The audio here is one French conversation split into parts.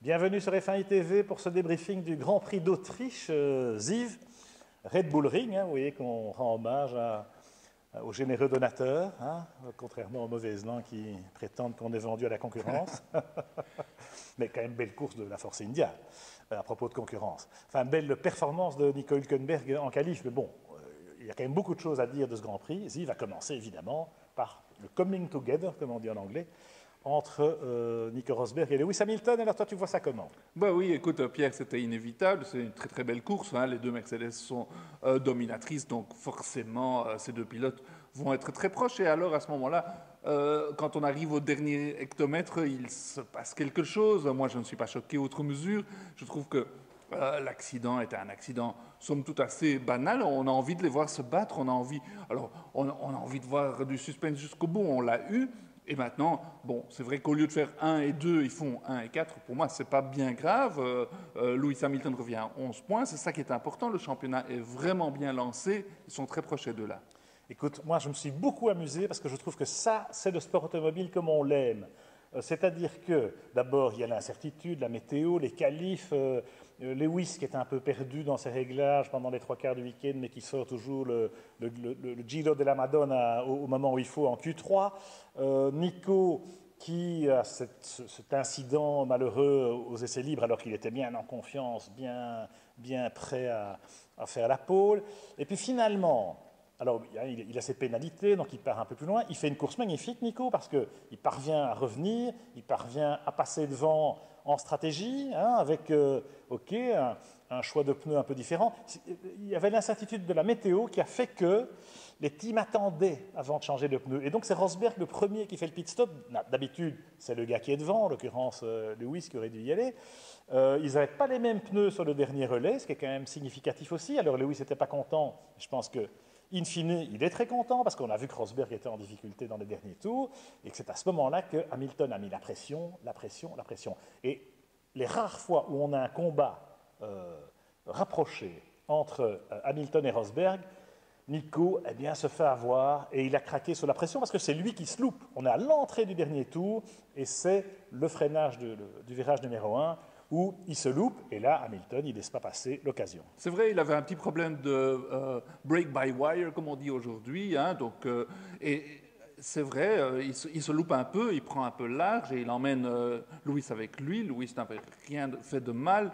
Bienvenue sur F1 TV pour ce débriefing du Grand Prix d'Autriche, Ziv, Red Bull Ring. Vous voyez qu'on rend hommage aux généreux donateurs, contrairement aux mauvaises langues qui prétendent qu'on est vendu à la concurrence. Mais quand même belle course de la Force India à propos de concurrence. Enfin, belle performance de Nico Hülkenberg en qualif, mais bon, il y a quand même beaucoup de choses à dire de ce Grand Prix. Ziv va commencer évidemment par le coming together, comme on dit en anglais, entre Nico Rosberg et Lewis Hamilton. Alors toi, tu vois ça comment? Bah oui, écoute, Pierre, c'était inévitable. C'est une très très belle course. Les deux Mercedes sont dominatrices, donc forcément, ces deux pilotes vont être très proches. Et alors, à ce moment-là, quand on arrive au dernier hectomètre, il se passe quelque chose. Moi, je ne suis pas choqué outre mesure. Je trouve que l'accident était un accident, somme toute, assez banal. On a envie de les voir se battre. On a envie de voir du suspense jusqu'au bout. On l'a eu. Et maintenant, bon, c'est vrai qu'au lieu de faire 1 et 2, ils font 1 et 4. Pour moi, c'est pas bien grave. Lewis Hamilton revient à 11 points. C'est ça qui est important. Le championnat est vraiment bien lancé. Ils sont très proches de là. Écoute, moi, je me suis beaucoup amusé parce que je trouve que ça, c'est le sport automobile comme on l'aime. C'est-à-dire que, d'abord, il y a l'incertitude, la météo, les qualifs, Lewis qui est un peu perdu dans ses réglages pendant les 3/4 du week-end, mais qui sort toujours le Giro de la Madonna au moment où il faut en Q3. Nico qui a cet incident malheureux aux essais libres alors qu'il était bien en confiance, bien prêt à faire la pole. Et puis finalement... Alors, il a ses pénalités, donc il part un peu plus loin. Il fait une course magnifique, Nico, parce qu'il parvient à revenir, il parvient à passer devant en stratégie, avec un choix de pneus un peu différent. Il y avait l'incertitude de la météo qui a fait que les teams attendaient avant de changer de pneus. Et donc, c'est Rosberg le premier qui fait le pit stop. D'habitude, c'est le gars qui est devant, en l'occurrence Lewis qui aurait dû y aller. Ils n'avaient pas les mêmes pneus sur le dernier relais, ce qui est quand même significatif aussi. Alors, Lewis n'était pas content. Je pense que in fine, il est très content parce qu'on a vu que Rosberg était en difficulté dans les derniers tours et que c'est à ce moment-là que Hamilton a mis la pression. Et les rares fois où on a un combat rapproché entre Hamilton et Rosberg, Nico se fait avoir et il a craqué sous la pression parce que c'est lui qui se loupe. On est à l'entrée du dernier tour et c'est le freinage du virage numéro 1 où il se loupe, et là, Hamilton, il ne laisse pas passer l'occasion. C'est vrai, il avait un petit problème de break by wire, comme on dit aujourd'hui, et c'est vrai, il se loupe un peu, il prend un peu large, et il emmène Lewis avec lui. Lewis n'avait rien fait de mal,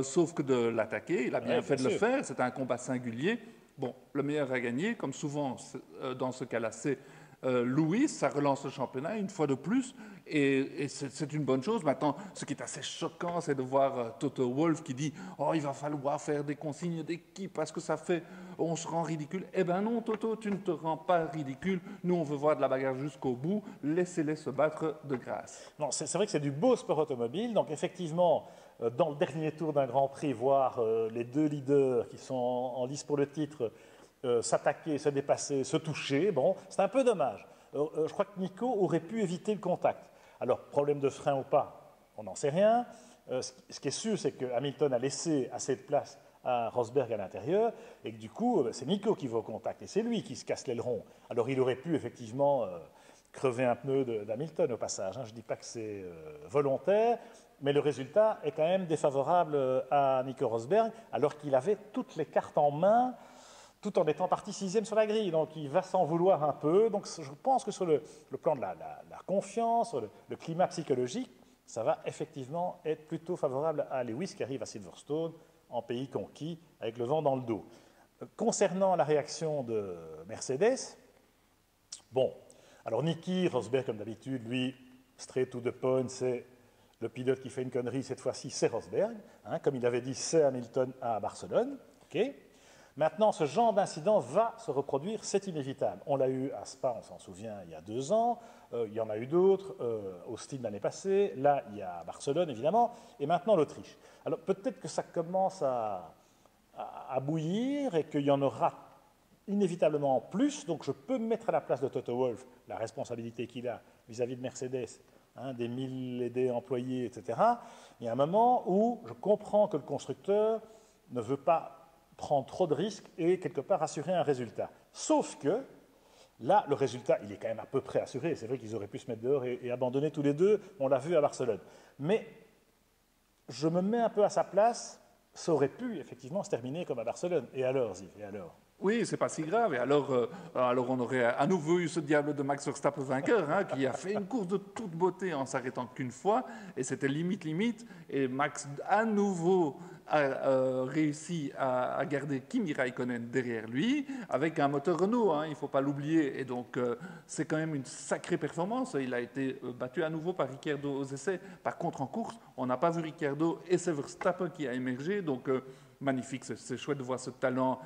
sauf que de l'attaquer. Il a bien fait de le faire, c'est un combat singulier. Bon, le meilleur a gagné, comme souvent dans ce cas-là, c'est Lewis, ça relance le championnat une fois de plus, et c'est une bonne chose. Maintenant, ce qui est assez choquant, c'est de voir Toto Wolff qui dit « Oh, il va falloir faire des consignes d'équipe parce que on se rend ridicule. » Eh bien non, Toto, tu ne te rends pas ridicule. Nous, on veut voir de la bagarre jusqu'au bout. Laissez-les se battre de grâce. Non, c'est vrai que c'est du beau sport automobile. Donc effectivement, dans le dernier tour d'un Grand Prix, voir les deux leaders qui sont en lice pour le titre s'attaquer, se dépasser, se toucher, bon, c'est un peu dommage. Je crois que Nico aurait pu éviter le contact. Alors, problème de frein ou pas, on n'en sait rien. Ce qui est sûr, c'est que Hamilton a laissé assez de place à Rosberg à l'intérieur, et que du coup, c'est Nico qui va au contact, et c'est lui qui se casse l'aileron. Alors, il aurait pu effectivement crever un pneu d'Hamilton au passage. Je ne dis pas que c'est volontaire, mais le résultat est quand même défavorable à Nico Rosberg, alors qu'il avait toutes les cartes en main, tout en étant parti 6e sur la grille. Donc il va s'en vouloir un peu. Donc je pense que sur le plan de la confiance, sur le climat psychologique, ça va effectivement être plutôt favorable à Lewis qui arrive à Silverstone, en pays conquis, avec le vent dans le dos. Concernant la réaction de Mercedes, bon, alors Niki Rosberg, comme d'habitude, lui, straight to the point, c'est le pilote qui fait une connerie, cette fois-ci, c'est Rosberg. Comme il avait dit, c'est Hamilton à Barcelone. Okay. Maintenant, ce genre d'incident va se reproduire, c'est inévitable. On l'a eu à Spa, on s'en souvient, il y a 2 ans. Il y en a eu d'autres, Austin l'année passée. Là, il y a Barcelone, évidemment. Et maintenant, l'Autriche. Alors, peut-être que ça commence à bouillir et qu'il y en aura inévitablement plus. Donc, je peux me mettre à la place de Toto Wolff, la responsabilité qu'il a vis-à-vis de Mercedes, des 1000 aidés employés, etc. Il y a un moment où je comprends que le constructeur ne veut pas prendre trop de risques et quelque part assurer un résultat. Sauf que là, le résultat, il est quand même à peu près assuré. C'est vrai qu'ils auraient pu se mettre dehors et abandonner tous les deux. On l'a vu à Barcelone. Mais je me mets un peu à sa place, ça aurait pu effectivement se terminer comme à Barcelone. Et alors, Ziv, et alors? Oui, c'est pas si grave. Et alors on aurait à nouveau eu ce diable de Max Verstappen vainqueur, hein, qui a fait une course de toute beauté en s'arrêtant qu'une fois, et c'était limite. Et Max, à nouveau, a réussi à garder Kimi Raikkonen derrière lui, avec un moteur Renault, hein, il ne faut pas l'oublier. Et donc, c'est quand même une sacrée performance. Il a été battu à nouveau par Ricciardo aux essais. Par contre, en course, on n'a pas vu Ricciardo, et c'est Verstappen qui a émergé. Donc, magnifique, c'est chouette de voir ce talent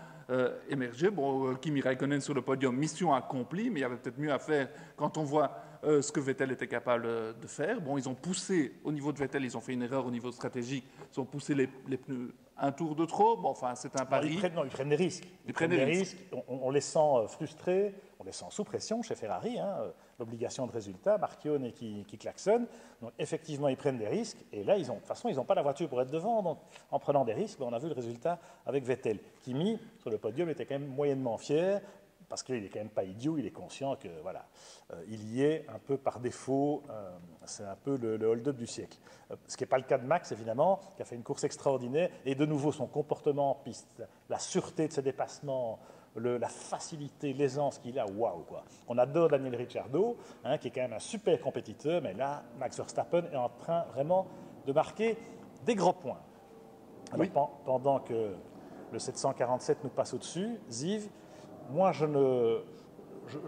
émerger. Bon, Kimi Raikkonen sur le podium, mission accomplie, mais il y avait peut-être mieux à faire quand on voit ce que Vettel était capable de faire. Bon, ils ont poussé, au niveau de Vettel, ils ont fait une erreur au niveau stratégique, ils ont poussé les pneus un tour de trop. Bon, enfin, c'est un pari. Ils prennent des risques. Ils prennent des risques. On les sent frustrés, on les sent sous pression chez Ferrari, hein, l'obligation de résultat, Marchione qui klaxonne. Donc, effectivement, ils prennent des risques. Et là, de toute façon, ils n'ont pas la voiture pour être devant. Donc, en prenant des risques, on a vu le résultat avec Vettel. Kimi, sur le podium, était quand même moyennement fier, parce qu'il n'est quand même pas idiot, il est conscient que voilà, il y est un peu par défaut, c'est un peu le hold-up du siècle. Ce qui n'est pas le cas de Max, évidemment, qui a fait une course extraordinaire, et de nouveau son comportement en piste, la sûreté de ses dépassements, la facilité, l'aisance qu'il a, waouh quoi. On adore Daniel Ricciardo, hein, qui est quand même un super compétiteur, mais là, Max Verstappen est en train vraiment de marquer des gros points. Alors, oui. Pendant que le 747 nous passe au-dessus, Ziv, moi,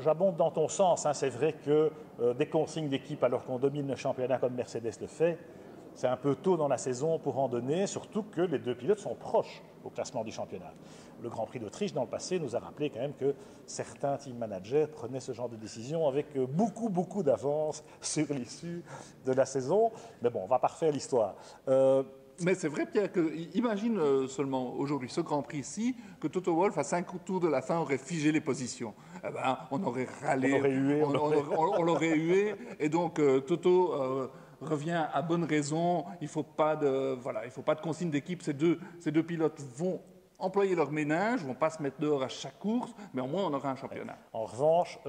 j'abonde dans ton sens. Hein. C'est vrai que des consignes d'équipe alors qu'on domine le championnat comme Mercedes le fait, c'est un peu tôt dans la saison pour en donner, surtout que les deux pilotes sont proches au classement du championnat. Le Grand Prix d'Autriche, dans le passé, nous a rappelé quand même que certains team managers prenaient ce genre de décision avec beaucoup d'avance sur l'issue de la saison. Mais bon, on va pas refaire l'histoire. Mais c'est vrai, Pierre, que imagine seulement aujourd'hui ce Grand Prix-ci, que Toto Wolff, à 5 tours de la fin, aurait figé les positions. Eh ben, on aurait râlé, on l'aurait hué, et donc Toto revient à bonne raison. Il ne faut pas de consigne d'équipe. Ces deux pilotes vont employer leur ménage, ne vont pas se mettre dehors à chaque course, mais au moins on aura un championnat. En revanche,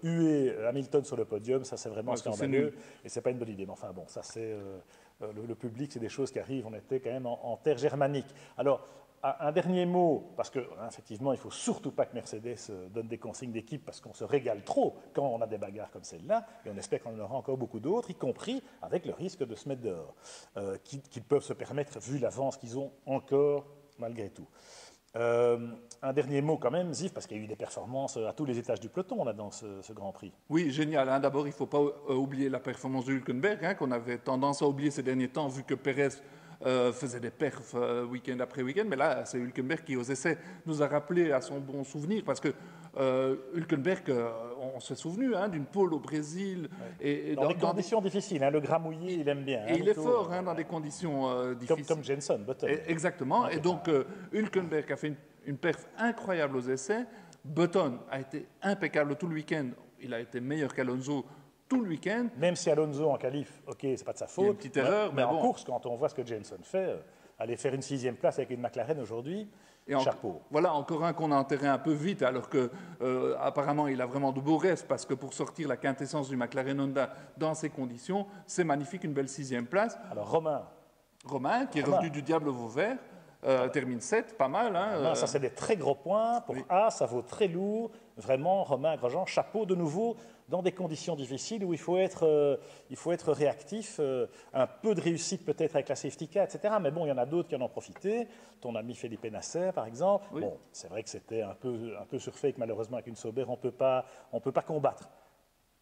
huer Hamilton sur le podium, ça c'est vraiment scandaleux, et c'est pas une bonne idée. Mais enfin bon, ça c'est le public, c'est des choses qui arrivent. On était quand même en terre germanique. Alors, un dernier mot, parce que effectivement, il ne faut surtout pas que Mercedes donne des consignes d'équipe, parce qu'on se régale trop quand on a des bagarres comme celle-là, et on espère qu'on en aura encore beaucoup d'autres, y compris avec le risque de se mettre dehors, qu'ils peuvent se permettre, vu l'avance qu'ils ont encore, malgré tout. Un dernier mot quand même, Ziv, parce qu'il y a eu des performances à tous les étages du peloton là, dans ce Grand Prix. Oui, génial. Hein. D'abord, il ne faut pas oublier la performance de Hülkenberg, hein, qu'on avait tendance à oublier ces derniers temps, vu que Pérez faisait des perfs week-end après week-end. Mais là, c'est Hülkenberg qui, aux essais, nous a rappelé à son bon souvenir, parce que Hülkenberg, on s'est souvenu hein, d'une pole au Brésil. Ouais. Et dans des conditions difficiles, hein, le gras mouillé, il aime bien. Et il est fort hein, dans des conditions difficiles. Comme Jenson, Button. Exactement. Et donc, Hülkenberg a fait une perf incroyable aux essais. Button a été impeccable tout le week-end. Il a été meilleur qu'Alonso tout le week-end. Même si Alonso en qualif, ok, c'est pas de sa faute. Il y a une petite erreur, mais en course, quand on voit ce que Jenson fait, aller faire une 6e place avec une McLaren aujourd'hui, chapeau. Voilà, encore un qu'on a enterré un peu vite, alors que apparemment il a vraiment de beaux restes, parce que pour sortir la quintessence du McLaren Honda dans ces conditions, c'est magnifique, une belle 6e place. Alors Romain, qui est revenu du diable Vauvert, termine 7, pas mal. Hein, ça, c'est des très gros points. Pour A, ça vaut très lourd. Vraiment, Romain Grosjean, chapeau de nouveau, dans des conditions difficiles où il faut être réactif. Un peu de réussite peut-être avec la safety car, etc. Mais bon, il y en a d'autres qui en ont profité. Ton ami Felipe Nasser, par exemple. Oui. Bon, c'est vrai que c'était un peu surfait, que malheureusement, avec une Sauber, on ne peut pas combattre.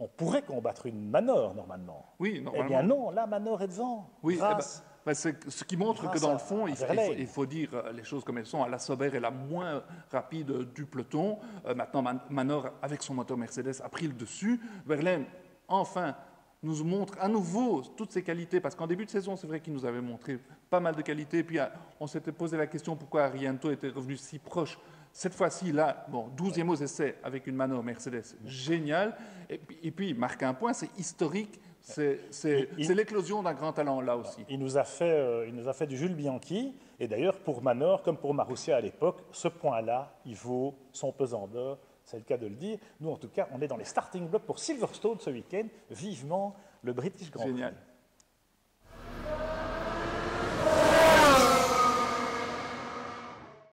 On pourrait combattre une Manor, normalement. Oui, normalement. Eh bien non, là, Manor est devant. Oui, c'est ce qui montre que dans le fond, il faut dire les choses comme elles sont. La Sauber est la moins rapide du peloton. Maintenant, Manor, avec son moteur Mercedes, a pris le dessus. Verlaine, enfin, nous montre à nouveau toutes ses qualités. Parce qu'en début de saison, c'est vrai qu'il nous avait montré pas mal de qualités. Puis on s'était posé la question pourquoi Arianto était revenu si proche. Cette fois-ci, là, 12e aux essais avec une Manor Mercedes, génial. Et puis, il marque un point, c'est historique. C'est l'éclosion d'un grand talent, là aussi. Il nous a fait du Jules Bianchi. Et d'ailleurs, pour Manor, comme pour Marussia à l'époque, ce point-là, il vaut son pesant d'or. C'est le cas de le dire. Nous, en tout cas, on est dans les starting blocks pour Silverstone ce week-end. Vivement le British Grand Prix. Génial.